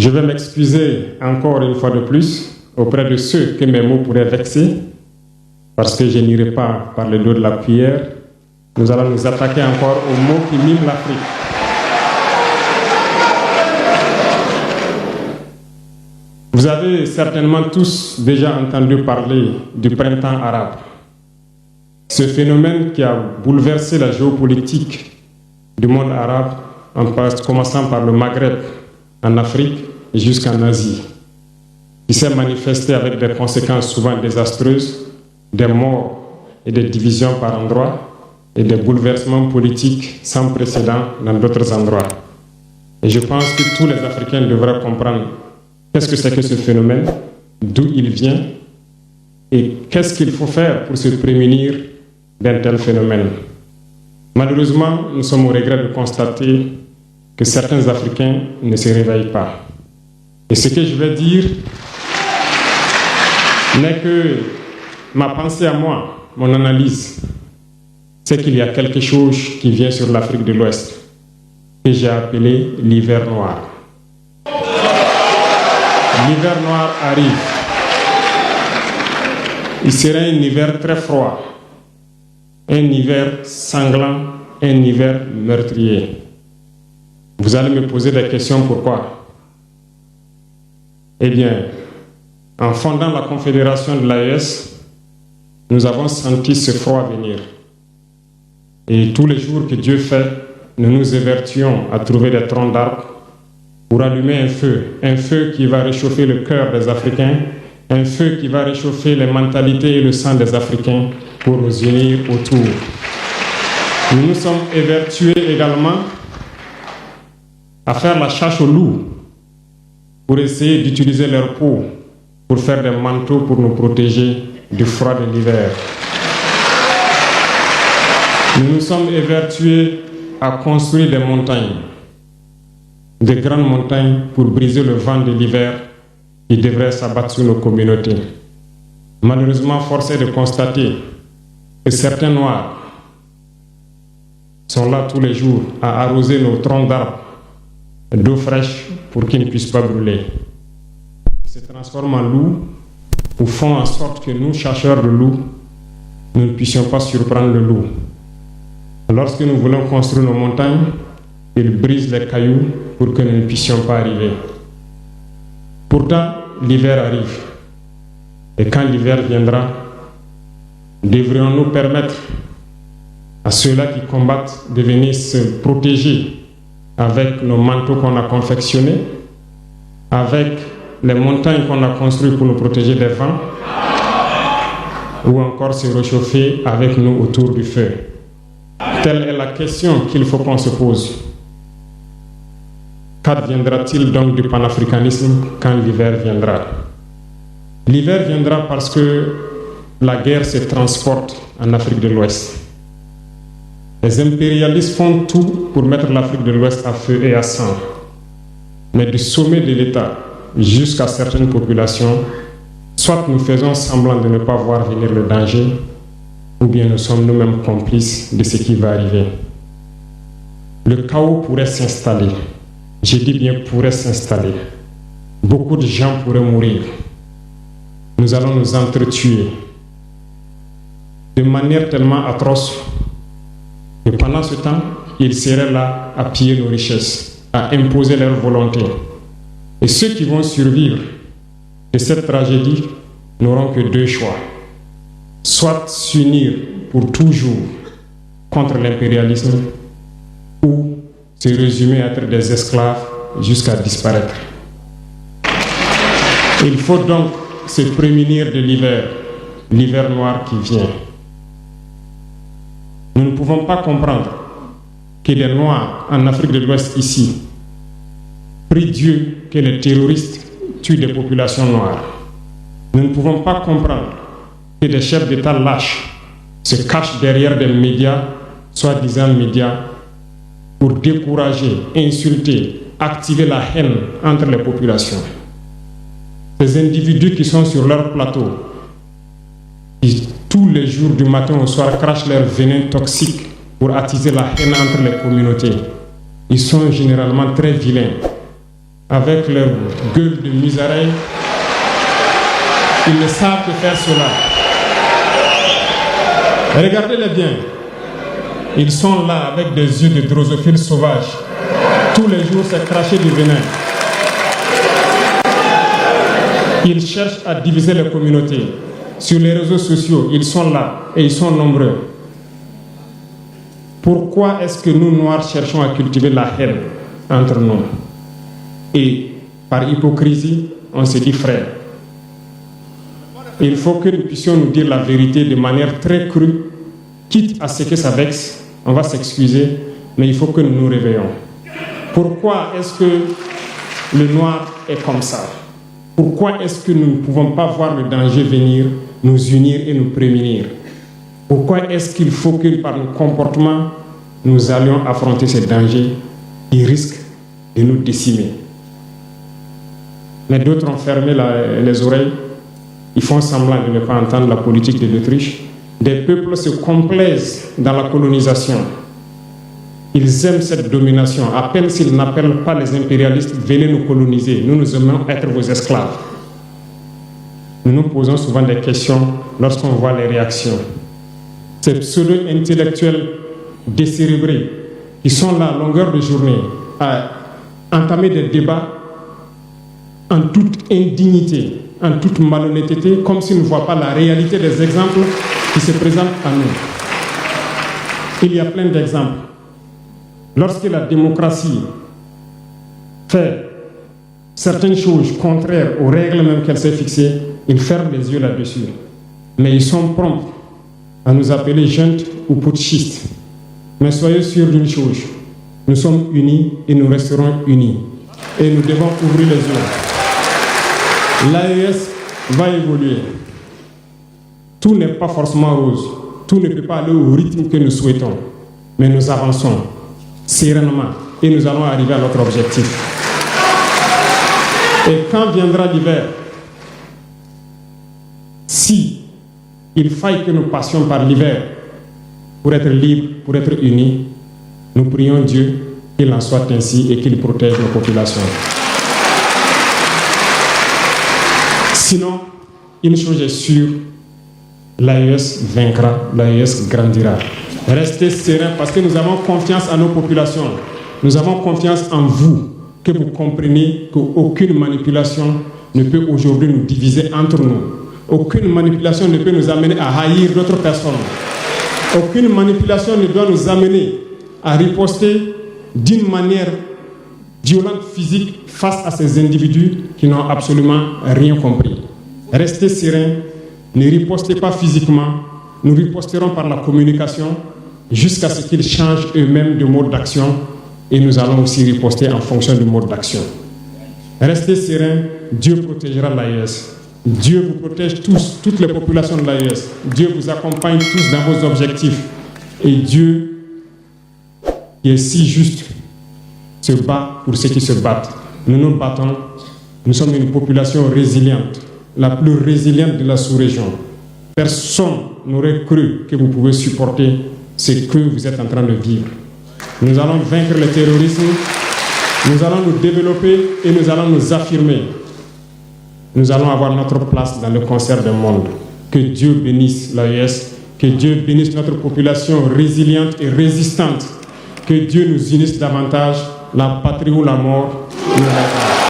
Je vais m'excuser encore une fois de plus auprès de ceux que mes mots pourraient vexer, parce que je n'irai pas par le dos de la cuillère. Nous allons nous attaquer encore aux mots qui miment l'Afrique. Vous avez certainement tous déjà entendu parler du printemps arabe. Ce phénomène qui a bouleversé la géopolitique du monde arabe, en commençant par le Maghreb, en Afrique et jusqu'en Asie, qui s'est manifesté avec des conséquences souvent désastreuses, des morts et des divisions par endroits, et des bouleversements politiques sans précédent dans d'autres endroits. Et je pense que tous les Africains devraient comprendre qu'est-ce que c'est que ce phénomène, d'où il vient, et qu'est-ce qu'il faut faire pour se prémunir d'un tel phénomène. Malheureusement, nous sommes au regret de constater que certains Africains ne se réveillent pas. Et ce que je vais dire n'est que ma pensée à moi, mon analyse, c'est qu'il y a quelque chose qui vient sur l'Afrique de l'Ouest, que j'ai appelé l'hiver noir. L'hiver noir arrive. Il sera un hiver très froid, un hiver sanglant, un hiver meurtrier. Vous allez me poser des questions, pourquoi? Eh bien, en fondant la Confédération de l'AES, nous avons senti ce froid venir. Et tous les jours que Dieu fait, nous nous évertuons à trouver des troncs d'arbres pour allumer un feu qui va réchauffer le cœur des Africains, un feu qui va réchauffer les mentalités et le sang des Africains pour nous unir autour. Nous nous sommes évertués également à faire la chasse aux loups pour essayer d'utiliser leur peau pour faire des manteaux pour nous protéger du froid de l'hiver. Nous nous sommes évertués à construire des montagnes, de grandes montagnes pour briser le vent de l'hiver qui devrait s'abattre sur nos communautés. Malheureusement, force est de constater que certains Noirs sont là tous les jours à arroser nos troncs d'arbres d'eau fraîche pour qu'ils ne puissent pas brûler. Ils se transforment en loups ou font en sorte que nous, chasseurs de loups, nous ne puissions pas surprendre le loup. Lorsque nous voulons construire nos montagnes, ils brisent les cailloux pour que nous ne puissions pas arriver. Pourtant, l'hiver arrive. Et quand l'hiver viendra, devrions-nous permettre à ceux-là qui combattent de venir se protéger avec nos manteaux qu'on a confectionnés, avec les montagnes qu'on a construites pour nous protéger des vents, ou encore se réchauffer avec nous autour du feu. Telle est la question qu'il faut qu'on se pose. Qu'adviendra-t-il donc du panafricanisme quand l'hiver viendra? L'hiver viendra parce que la guerre se transporte en Afrique de l'Ouest. Les impérialistes font tout pour mettre l'Afrique de l'Ouest à feu et à sang. Mais du sommet de l'État jusqu'à certaines populations, soit nous faisons semblant de ne pas voir venir le danger, ou bien nous sommes nous-mêmes complices de ce qui va arriver. Le chaos pourrait s'installer. Je dis bien pourrait s'installer. Beaucoup de gens pourraient mourir. Nous allons nous entretuer de manière tellement atroce que pendant ce temps, ils seraient là à piller nos richesses, à imposer leur volonté. Et ceux qui vont survivre de cette tragédie n'auront que deux choix. Soit s'unir pour toujours contre l'impérialisme ou se résumer à être des esclaves jusqu'à disparaître. Il faut donc se prémunir de l'hiver noir qui vient. Nous ne pouvons pas comprendre que les Noirs en Afrique de l'Ouest ici prient Dieu que les terroristes tuent des populations noires. Nous ne pouvons pas comprendre que des chefs d'État lâches se cachent derrière des médias, soi-disant médias, pour décourager, insulter, activer la haine entre les populations. Ces individus qui sont sur leur plateau, qui tous les jours du matin au soir crachent leur venin toxique pour attiser la haine entre les communautés, ils sont généralement très vilains avec leur gueule de musaraigne, ils ne savent que faire cela. Regardez-les bien. Ils sont là avec des yeux de drosophiles sauvages. Tous les jours, c'est cracher du venin. Ils cherchent à diviser les communautés. Sur les réseaux sociaux, ils sont là et ils sont nombreux. Pourquoi est-ce que nous, Noirs, cherchons à cultiver la haine entre nous? Et par hypocrisie, on se dit frère. Il faut que nous puissions nous dire la vérité de manière très crue, quitte à ce que ça vexe, on va s'excuser, mais il faut que nous nous réveillons. Pourquoi est-ce que le noir est comme ça? Pourquoi est-ce que nous ne pouvons pas voir le danger venir, nous unir et nous prémunir? Pourquoi est-ce qu'il faut que par nos comportements, nous allions affronter ces dangers qui risquent de nous décimer? Mais d'autres ont fermé les oreilles. Ils font semblant de ne pas entendre la politique de l'Autriche. Des peuples se complaisent dans la colonisation. Ils aiment cette domination. À peine s'ils n'appellent pas les impérialistes, venez nous coloniser. Nous aimons être vos esclaves. Nous nous posons souvent des questions lorsqu'on voit les réactions. Ces pseudo-intellectuels décérébrés qui sont là à longueur de journée à entamer des débats en toute indignité, en toute malhonnêteté, comme s'ils ne voient pas la réalité des exemples qui se présentent à nous. Il y a plein d'exemples. Lorsque la démocratie fait certaines choses contraires aux règles même qu'elle s'est fixées, ils ferment les yeux là-dessus. Mais ils sont prompts à nous appeler juntes ou putschistes. Mais soyez sûrs d'une chose, nous sommes unis et nous resterons unis. Et nous devons ouvrir les yeux. L'AES va évoluer. Tout n'est pas forcément rose. Tout ne peut pas aller au rythme que nous souhaitons. Mais nous avançons sereinement et nous allons arriver à notre objectif. Et quand viendra l'hiver, si il faille que nous passions par l'hiver pour être libres, pour être unis, nous prions Dieu qu'il en soit ainsi et qu'il protège nos populations. Sinon, une chose est sûre, l'AES vaincra, l'AES grandira. Restez sereins parce que nous avons confiance en nos populations. Nous avons confiance en vous, que vous compreniez qu'aucune manipulation ne peut aujourd'hui nous diviser entre nous. Aucune manipulation ne peut nous amener à haïr d'autres personnes. Aucune manipulation ne doit nous amener à riposter d'une manière violente, physique, face à ces individus qui n'ont absolument rien compris. Restez sereins, ne ripostez pas physiquement, nous riposterons par la communication jusqu'à ce qu'ils changent eux-mêmes de mode d'action et nous allons aussi riposter en fonction du mode d'action. Restez sereins, Dieu protégera l'AES. Dieu vous protège tous, toutes les populations de l'AES. Dieu vous accompagne tous dans vos objectifs. Et Dieu, qui est si juste, se bat pour ceux qui se battent. Nous nous battons. Nous sommes une population résiliente, la plus résiliente de la sous-région. Personne n'aurait cru que vous pouvez supporter ce que vous êtes en train de vivre. Nous allons vaincre le terrorisme, nous allons nous développer et nous allons nous affirmer. Nous allons avoir notre place dans le concert du monde. Que Dieu bénisse l'AES, que Dieu bénisse notre population résiliente et résistante. Que Dieu nous unisse davantage, la patrie ou la mort.